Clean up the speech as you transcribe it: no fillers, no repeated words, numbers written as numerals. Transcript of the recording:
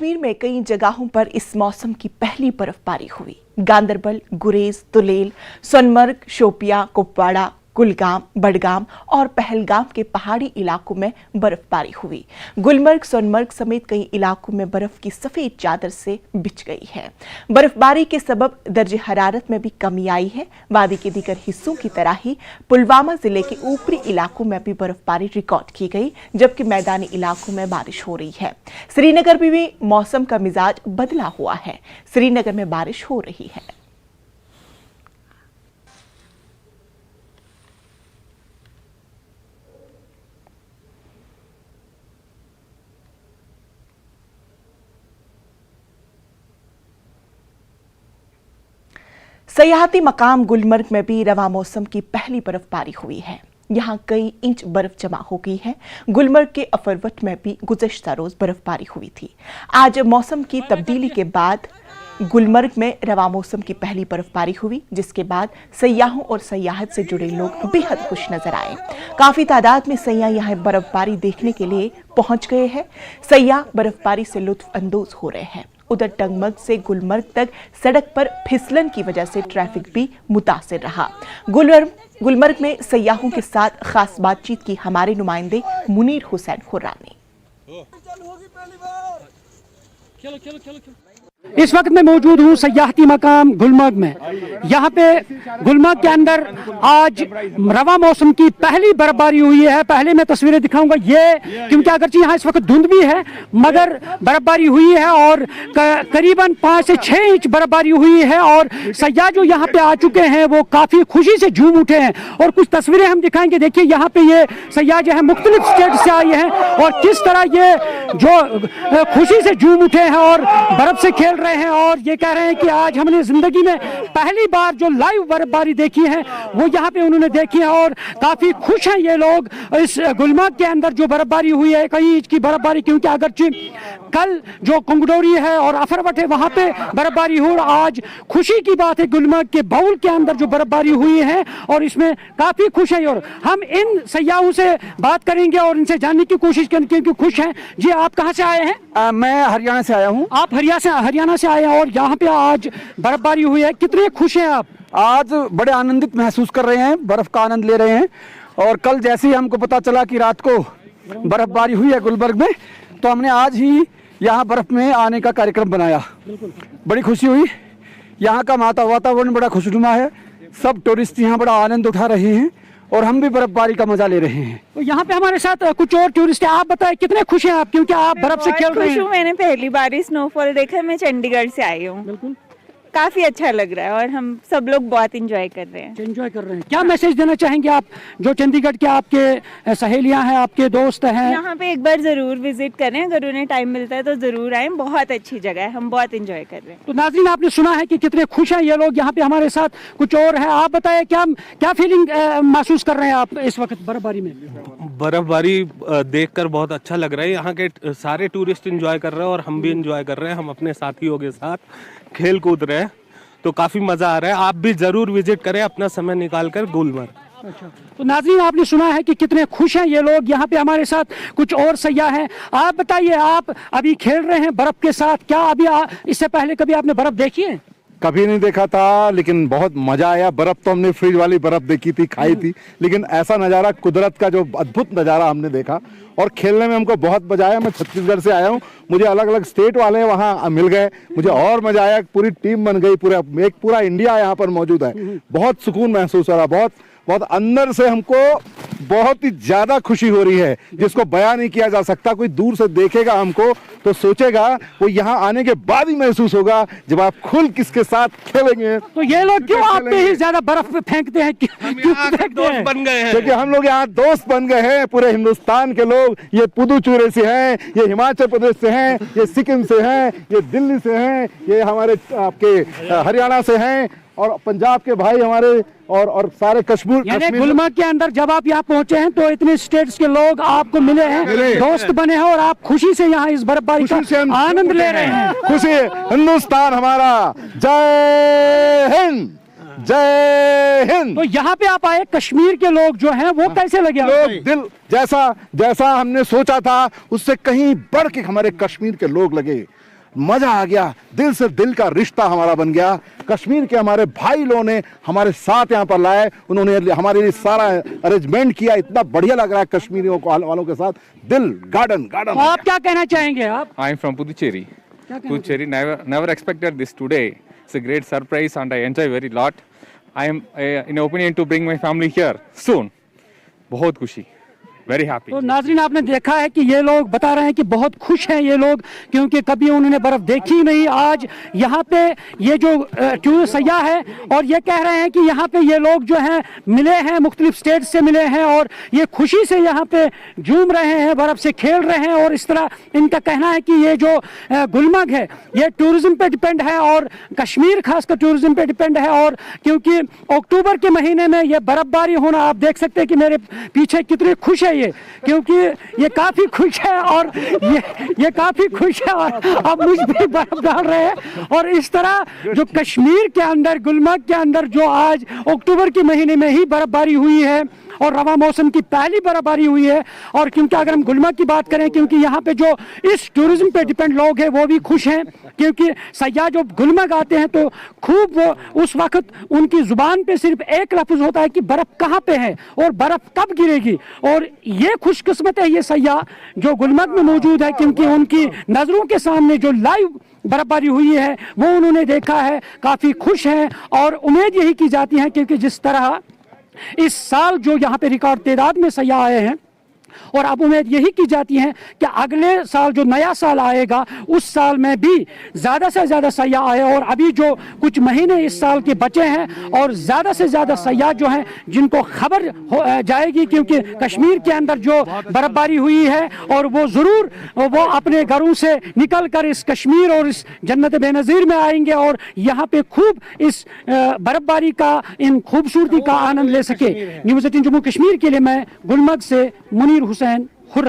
कश्मीर में कई जगहों पर इस मौसम की पहली बर्फबारी हुई। गांदरबल, गुरेज, तुलेल, सोनमर्ग, शोपियां, कुपवाड़ा, कुलगाम, बडगाम और पहलगाम के पहाड़ी इलाकों में बर्फबारी हुई। गुलमर्ग, सोनमर्ग समेत कई इलाकों में बर्फ की सफेद चादर से बिछ गई है। बर्फबारी के सबब दर्जे हरारत में भी कमी आई है। वादी के दीगर हिस्सों की तरह ही पुलवामा जिले के ऊपरी इलाकों में भी बर्फबारी रिकॉर्ड की गई, जबकि मैदानी इलाकों में बारिश हो रही है। श्रीनगर में भी मौसम का मिजाज बदला हुआ है। श्रीनगर में बारिश हो रही है। सयाहती मकाम गुलमर्ग में भी रवा मौसम की पहली बर्फबारी हुई है। यहाँ कई इंच बर्फ जमा हो गई है। गुलमर्ग के अफरवट में भी गुज़श्ता रोज बर्फबारी हुई थी। आज मौसम की तब्दीली के बाद गुलमर्ग में रवा मौसम की पहली बर्फबारी हुई, जिसके बाद सयाहों और सयाहत से जुड़े लोग बेहद खुश नजर आए। काफी तादाद में सयाह यहाँ बर्फबारी देखने के लिए पहुंच गए हैं। सयाह बर्फबारी से लुत्फ अंदोज हो रहे हैं। उधर टंगमर्ग से गुलमर्ग तक सड़क पर फिसलन की वजह से ट्रैफिक भी मुतासिर रहा। गुलमर्ग में सयाहों के साथ खास बातचीत की हमारे नुमाइंदे मुनीर हुसैन खुर्रा ने। इस वक्त मैं मौजूद हूँ सयाहती मकाम गुलमर्ग में। यहाँ पे गुलमर्ग के अंदर आज रवा मौसम की पहली बर्फबारी हुई है। पहले मैं तस्वीरें दिखाऊंगा ये, क्योंकि अगरचे यहाँ इस वक्त धुंध भी है मगर बर्फबारी हुई है और करीबन 5 से 6 इंच बर्फबारी हुई है। और सयाह जो यहाँ पे आ चुके हैं वो काफी खुशी से झूम उठे हैं और कुछ तस्वीरें हम दिखाएंगे। देखिए यहाँ पे ये सयाह जो है मुख्तलिफ स्टेट से आए हैं और किस तरह ये जो खुशी से झूम उठे हैं और बर्फ से खेल रहे हैं और ये कह रहे हैं कि आज हमने जिंदगी में पहली बार जो लाइव बर्फबारी देखी है वो यहाँ पे उन्होंने देखी है और काफी खुश हैं ये लोग। इस गुलमर्ग के अंदर जो बर्फबारी हुई है कई इंच की बर्फबारी, क्योंकि अगरचे कल जो कुंगडोरी है और अफरवट है वहां पे बर्फबारी हो, आज खुशी की बात है गुलमर्ग के बाउल के अंदर जो बर्फबारी हुई है और इसमें काफी खुश है। और हम इन सयाहों से बात करेंगे और इनसे जानने की कोशिश करेंगे कि खुश हैं। जी आप कहाँ से आए हैं? मैं हरियाणा से आया हूँ। आप हरियाणा से आए हैं और यहाँ पे आज बर्फबारी हुई है, कितने खुश हैं आप? आज बड़े आनंदित महसूस कर रहे हैं, बर्फ का आनंद ले रहे हैं। और कल जैसे ही हमको पता चला कि रात को बर्फबारी हुई है गुलमर्ग में, तो हमने आज ही यहाँ बर्फ में आने का कार्यक्रम बनाया। बड़ी खुशी हुई। यहाँ का वातावरण बड़ा खुशनुमा है। सब टूरिस्ट यहाँ बड़ा आनंद उठा रहे हैं और हम भी बर्फबारी का मजा ले रहे हैं। तो यहाँ पे हमारे साथ कुछ और टूरिस्ट हैं। आप बताएं कितने खुश हैं आप, क्योंकि आप बर्फ से खेल रहे हैं? मैंने पहली बार ही स्नोफॉल देखा। मैं चंडीगढ़ से आई हूँ। बिल्कुल काफी अच्छा लग रहा है और हम सब लोग बहुत एंजॉय कर रहे हैं। क्या मैसेज देना चाहेंगे आप जो चंडीगढ़ के आपके सहेलियां हैं, आपके दोस्त हैं? यहाँ पे एक बार जरूर विजिट करें, अगर उन्हें टाइम मिलता है तो जरूर आए। बहुत अच्छी जगह है, हम बहुत एंजॉय कर रहे हैं। तो नाज़रीन आपने सुना है कि कितने खुश हैं ये लोग। यहाँ पे हमारे साथ कुछ और है। आप बताएं क्या फीलिंग महसूस कर रहे हैं आप इस वक्त बर्फबारी में? बर्फबारी देखकर बहुत अच्छा लग रहा है। यहाँ के सारे टूरिस्ट एंजॉय कर रहे हैं और हम भी एंजॉय कर रहे हैं। हम अपने साथियों के साथ खेल कूद रहे हैं तो काफी मजा आ रहा है। आप भी जरूर विजिट करें अपना समय निकालकर गुलमर्ग। अच्छा, तो नाज़रीन आपने सुना है कि कितने खुश हैं ये लोग। यहाँ पे हमारे साथ कुछ और सयाह हैं। आप बताइए, आप अभी खेल रहे हैं बर्फ के साथ, क्या अभी इससे पहले कभी आपने बर्फ देखी है? कभी नहीं देखा था, लेकिन बहुत मजा आया। बर्फ तो हमने फ्रिज वाली बर्फ देखी थी, खाई थी, लेकिन ऐसा नज़ारा, कुदरत का जो अद्भुत नज़ारा हमने देखा और खेलने में हमको बहुत मजा आया। मैं छत्तीसगढ़ से आया हूँ, मुझे अलग अलग स्टेट वाले वहाँ मिल गए, मुझे और मजा आया। पूरी टीम बन गई, पूरा इंडिया यहाँ पर मौजूद है। बहुत सुकून महसूस हो रहा, बहुत अंदर से हमको बहुत ही ज्यादा खुशी हो रही है, जिसको बयां नहीं किया जा सकता। कोई दूर से देखेगा हमको तो सोचेगा, वो यहाँ आने के बाद ही महसूस होगा जब आप खुल किसके साथ खेलेंगे। तो ये लोग क्यों आप पे ही ज्यादा बर्फ पे फेंकते हैं? दोस्त बन गए हैं, क्योंकि हम लोग यहाँ दोस्त बन गए हैं। पूरे हिंदुस्तान के लोग, ये पुदुचेरी से हैं, ये हिमाचल प्रदेश से हैं, ये सिक्किम से हैं, ये दिल्ली से हैं, ये हमारे आपके हरियाणा से हैं और पंजाब के भाई हमारे और सारे कश्मीर। गुलमर्ग के अंदर जब आप यहाँ पहुंचे हैं तो इतने स्टेट्स के लोग आपको मिले हैं, दोस्त बने हैं और आप खुशी से यहाँ इस बर्फबारी का आनंद ले रहे हैं। खुशी, हिंदुस्तान हमारा, जय हिंद, जय हिंद। तो यहाँ पे आप आए, कश्मीर के लोग जो हैं वो कैसे लगे? लोग दिल जैसा हमने सोचा था उससे कहीं बढ़ के हमारे कश्मीर के लोग लगे। मजा आ गया, दिल से दिल का रिश्ता हमारा बन गया। कश्मीर के हमारे भाई लोगों ने हमारे साथ यहाँ पर लाए, उन्होंने हमारे लिए सारा अरेंजमेंट किया, इतना बढ़िया लग रहा है कश्मीरियों वालों के साथ। दिल गार्डन गार्डन। आप क्या कहना चाहेंगे आप? I am from Puducherry. Puducherry, never expected this today. It's a great surprise and I enjoy very lot. I am in opinion to bring my family here soon. बहुत खुशी, very happy. तो नाजरीन आपने देखा है कि ये लोग बता रहे हैं कि बहुत खुश हैं ये लोग, क्योंकि कभी उन्होंने बर्फ देखी नहीं। आज यहाँ पे ये जो टूरिस्ट सयाह है और ये कह रहे हैं कि यहाँ पे ये लोग जो हैं मिले हैं, मुख्तलिफ स्टेट से मिले हैं और ये खुशी से यहाँ पे झूम रहे हैं, बर्फ से खेल रहे हैं। और इस तरह इनका कहना है कि ये जो गुलमर्ग है ये टूरिज्म पे डिपेंड है और कश्मीर खासकर टूरिज्म पे डिपेंड है। और क्योंकि अक्टूबर के महीने में ये बर्फबारी होना, आप देख सकते हैं कि मेरे पीछे कितने खुश है ये, क्योंकि ये काफी खुश है और ये काफी खुश है और अब मुझ पे बर्फ डाल रहे हैं। और इस तरह जो कश्मीर के अंदर, गुलमर्ग के अंदर जो आज अक्टूबर के महीने में ही बर्फबारी हुई है और रवा मौसम की पहली बर्फबारी हुई है। और क्योंकि अगर हम गुलमर्ग की बात करें, क्योंकि यहाँ पे जो इस टूरिज्म पे डिपेंड लोग हैं वो भी खुश हैं, क्योंकि सयाह जो गुलमर्ग आते हैं तो खूब वो उस वक्त उनकी जुबान पे सिर्फ एक लफ्ज होता है कि बर्फ कहाँ पे है और बर्फ कब गिरेगी। और ये खुशकिस्मत है ये सयाह जो गुलमर्ग में मौजूद है, क्योंकि उनकी नजरों के सामने जो लाइव बर्फबारी हुई है वो उन्होंने देखा है, काफी खुश हैं। और उम्मीद यही की जाती है क्योंकि जिस तरह इस साल जो यहाँ पे रिकॉर्ड तादाद में सयाह आए हैं और अब उम्मीद यही की जाती है कि अगले साल जो नया साल आएगा उस साल में भी ज़्यादा से ज़्यादा सयाह आए। और अभी जो कुछ महीने इस साल के बचे हैं और ज़्यादा से ज़्यादा सयाह जो हैं जिनको खबर हो जाएगी, क्योंकि कश्मीर के अंदर जो बर्फबारी हुई है और वो ज़रूर वो अपने घरों से निकल कर इस कश्मीर और इस जन्नत बेनज़ीर में आएंगे और यहाँ पे खूब इस बर्फबारी का, इन खूबसूरती का आनंद ले सके। न्यूज़ 18 जम्मू कश्मीर के लिए मैं गुलमर्ग से मुनीर हुसैन।